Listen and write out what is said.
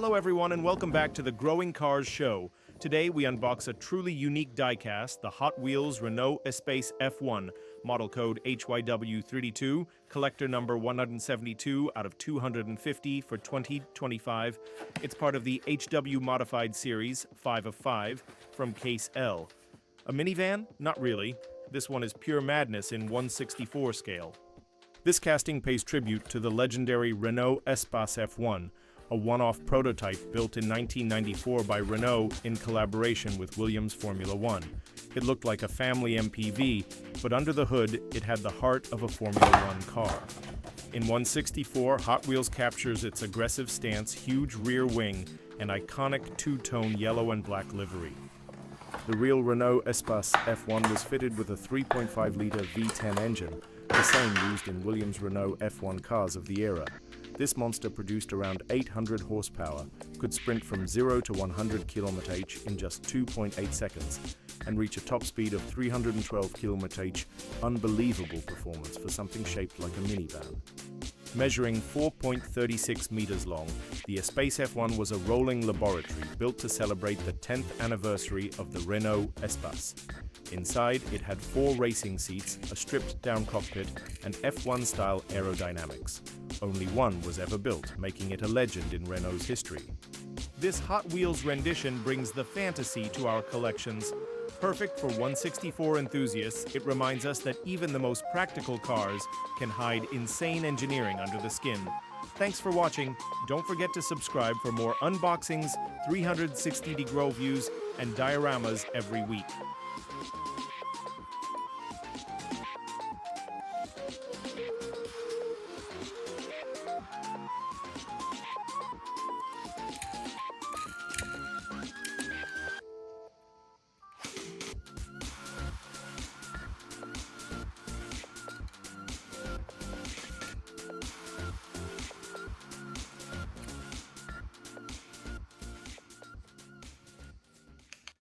Hello everyone and welcome back to the Growing Cars Show. Today we unbox a truly unique diecast, the Hot Wheels Renault Espace F1, model code HYW32, collector number 172 out of 250 for 2025. It's part of the HW modified series 5 of 5 from Case L. A minivan? Not really. This one is pure madness in 1/64 scale. This casting pays tribute to the legendary Renault Espace F1, a one-off prototype built in 1994 by Renault in collaboration with Williams Formula One. It looked like a family MPV, but under the hood, it had the heart of a Formula One car. In 1/64, Hot Wheels captures its aggressive stance, huge rear wing, and iconic two-tone yellow and black livery. The real Renault Espace F1 was fitted with a 3.5-liter V10 engine, the same used in Williams Renault F1 cars of the era. This monster produced around 800 horsepower, could sprint from 0 to 100 km/h in just 2.8 seconds, and reach a top speed of 312 km/h. Unbelievable performance for something shaped like a minivan. Measuring 4.36 meters long, the Espace F1 was a rolling laboratory built to celebrate the 10th anniversary of the Renault Espace. Inside, it had 4 racing seats, a stripped-down cockpit, and F1-style aerodynamics. Only one was ever built, making it a legend in Renault's history. This Hot Wheels rendition brings the fantasy to our collections. Perfect for 1/64 enthusiasts, it reminds us that even the most practical cars can hide insane engineering under the skin. Thanks for watching. Don't forget to subscribe for more unboxings, 360-degree views, and dioramas every week.